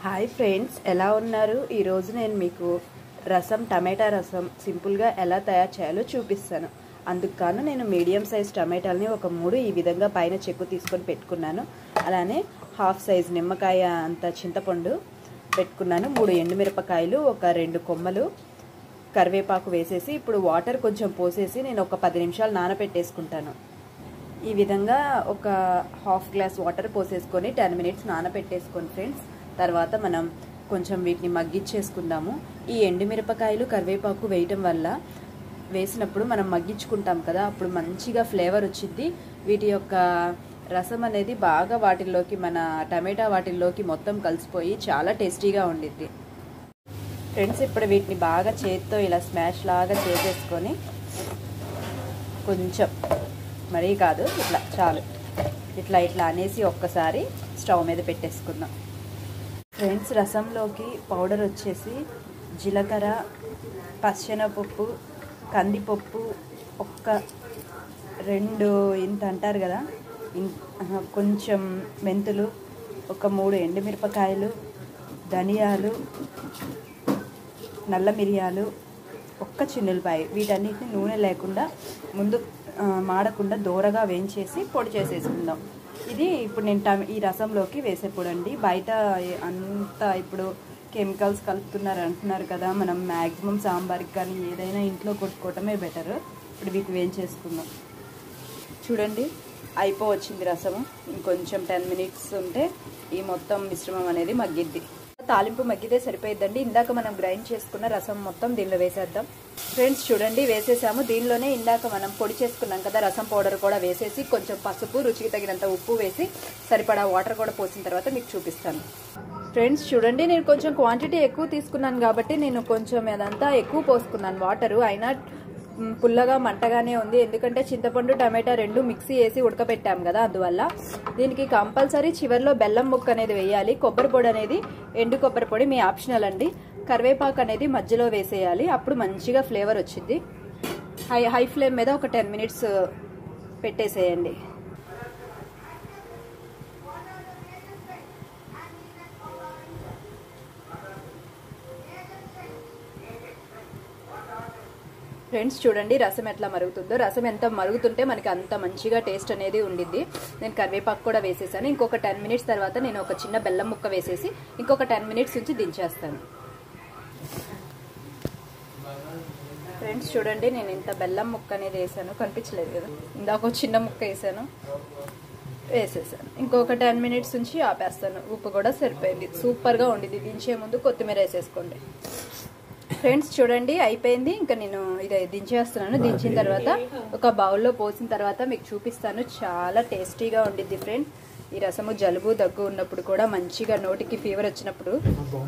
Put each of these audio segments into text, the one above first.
Hi friends, ఎలా ఉన్నారు? ఈరోజు నేను మీకు టమాటా రసం సింపుల్గా ఎలా తయారు చేయాలో చూపిస్తాను. అందుకు గాను నేను మీడియం సైజ్ టమాటాలని ఒక 3 ఈ విధంగా పైన చెక్కు తీసుకొని పెట్టుకున్నాను. అలానే హాఫ్ సైజ్ నిమ్మకాయ అంత చింతపండు పెట్టుకున్నాను. 3 ఎండుమిరపకాయలు, ఒక 2 కొమ్మలు, కరివేపాకు వేసేసి ఇప్పుడు వాటర్ కొంచెం పోసేసి నేను ఒక 10 నిమిషాలు నానబెట్టేసుకుంటాను. ఈ విధంగా ఒక హాఫ్ గ్లాస్ వాటర్ పోసేసుకొని 10 మినిట్స్ నానబెట్టేసుకోండి ఫ్రెండ్స్. తర్వాత మనం కొంచెం వీటిని మగ్గించేసుకుందాము. ఈ ఎండుమిరపకాయలు కరివేపాకు వేసినప్పుడు మనం మగ్గించుకుంటాం కదా, అప్పుడు మంచిగా ఫ్లేవర్ వచ్చింది. వీటి యొక్క రసం అనేది బాగా వాటిల్లోకి, మన టమాటా వాటిల్లోకి మొత్తం కలిసిపోయి చాలా టేస్టీగా ఉండిద్ది ఫ్రెండ్స్. ఇప్పుడు వీటిని బాగా చేతితో ఇలా స్మాష్ లాగా చేసేసుకొని, కొంచెం మరీ కాదు, ఇట్లా చాలు, ఇట్లా అనేసి ఒక్కసారి స్టవ్ మీద పెట్టేసుకుందాం ఫ్రెండ్స్. రసంలోకి పౌడర్ వచ్చేసి జీలకర్ర, పచ్చెనపప్పు, కందిపప్పు, ఒక్క 2 ఇంత అంటారు కదా, కొంచెం మెంతులు, ఒక 3 ఎండుమిరపకాయలు, ధనియాలు, నల్ల మిరియాలు, ఒక్క చిన్నులపాయ, వీటన్నిటిని నూనె లేకుండా ముందు మాడకుండా దూరగా వేయించేసి పొడి చేసేసుకుందాం. ఇది ఇప్పుడు నేను ఈ రసంలోకి వేసే పొడి అండి. బయట అంతా ఇప్పుడు కెమికల్స్ కలుపుతున్నారు అంటున్నారు కదా, మనం మ్యాక్సిమం సాంబార్కి కానీ ఏదైనా ఇంట్లో కొట్టుకోవటమే బెటర్. ఇప్పుడు వీటి వేయించేసుకుందాం. చూడండి, అయిపోవచ్చింది రసము. ఇంకొంచెం 10 మినిట్స్ ఉంటే ఈ మొత్తం మిశ్రమం అనేది మగ్గిద్ది. తాలింపు మగ్గితే సరిపోయిద్దండి. ఇందాక మనం గ్రైండ్ చేసుకున్న రసం మొత్తం దీనిలో వేసేద్దాం ఫ్రెండ్స్. చూడండి, వేసేసాము. దీనిలోనే ఇందాక మనం పొడి చేసుకున్నాం కదా, రసం పౌడర్ కూడా వేసేసి, కొంచెం పసుపు, రుచికి తగినంత ఉప్పు వేసి, సరిపడా వాటర్ కూడా పోసిన తర్వాత మీకు చూపిస్తాను ఫ్రెండ్స్. చూడండి, నేను కొంచెం క్వాంటిటీ ఎక్కువ తీసుకున్నాను కాబట్టి నేను కొంచెం అదంతా ఎక్కువ పోసుకున్నాను వాటరు. అయినా పుల్లగా మంటగానే ఉంది, ఎందుకంటే చింతపండు టమాటా 2 మిక్సీ వేసి ఉడకపెట్టాం కదా, అందువల్ల. దీనికి కంపల్సరీ చివరిలో బెల్లం ముక్క అనేది వేయాలి. కొబ్బరి పొడి అనేది, ఎండు కొబ్బరి పొడి మీ ఆప్షనల్ అండి. కరివేపాకు అనేది మధ్యలో వేసేయాలి, అప్పుడు మంచిగా ఫ్లేవర్ వచ్చింది. హై ఫ్లేమ్ మీద ఒక 10 మినిట్స్ పెట్టేసేయండి. ఫ్రెండ్స్ చూడండి, రసం ఎట్లా మరుగుతుందో. రసం ఎంత మరుగుతుంటే మనకి అంత మంచిగా టేస్ట్ అనేది ఉండిద్ది. నేను కరివేపాకు కూడా వేసేసాను. ఇంకొక 10 మినిట్స్ తర్వాత నేను ఒక చిన్న బెల్లం ముక్క వేసేసి ఇంకొక 10 మినిట్స్ నుంచి దించేస్తాను ఫ్రెండ్స్. చూడండి, నేను ఇంత బెల్లం ముక్క అనేది వేసాను, కనిపించలేదు కదా, ఇందాక చిన్న ముక్క వేసేసాను. ఇంకొక 10 మినిట్స్ నుంచి ఆపేస్తాను. ఉప్పు కూడా సరిపోయింది, సూపర్గా ఉండిద్ది. దించే ముందు కొత్తిమీర వేసేసుకోండి ఫ్రెండ్స్. చూడండి, అయిపోయింది. ఇంకా నేను ఇది దించేస్తున్నాను. దించిన తర్వాత ఒక బౌల్లో పోసిన తర్వాత మీకు చూపిస్తాను. చాలా టేస్టీగా ఉండిద్ది ఫ్రెండ్స్. ఈ రసము జలుబు, దగ్గు ఉన్నప్పుడు కూడా మంచిగా, నోటికి ఫీవర్ వచ్చినప్పుడు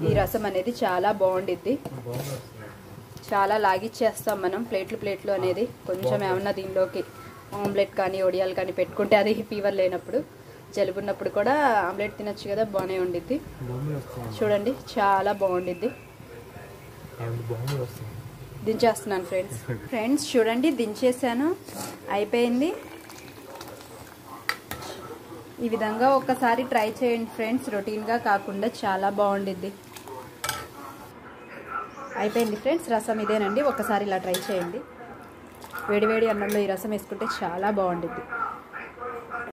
ఈ రసం అనేది చాలా బాగుండిద్ది. చాలా లాగిచ్చేస్తాం మనం ప్లేట్లు అనేది. కొంచెం ఏమన్నా దీనిలోకి ఆమ్లెట్ కానీ ఒడియాలు కానీ పెట్టుకుంటే, అది ఫీవర్ లేనప్పుడు, జలుబు ఉన్నప్పుడు కూడా ఆమ్లెట్ తినొచ్చు కదా, బాగానే ఉండిద్ది. చూడండి, చాలా బాగుండిద్ది. దించేస్తున్నాను ఫ్రెండ్స్. చూడండి, దించేసాను, అయిపోయింది. ఈ విధంగా ఒక్కసారి ట్రై చేయండి ఫ్రెండ్స్, రొటీన్గా కాకుండా చాలా బాగుండిద్ది. అయిపోయింది ఫ్రెండ్స్, రసం ఇదేనండి. ఒకసారి ఇలా ట్రై చేయండి. వేడివేడి అన్నంలో ఈ రసం వేసుకుంటే చాలా బాగుండిద్ది.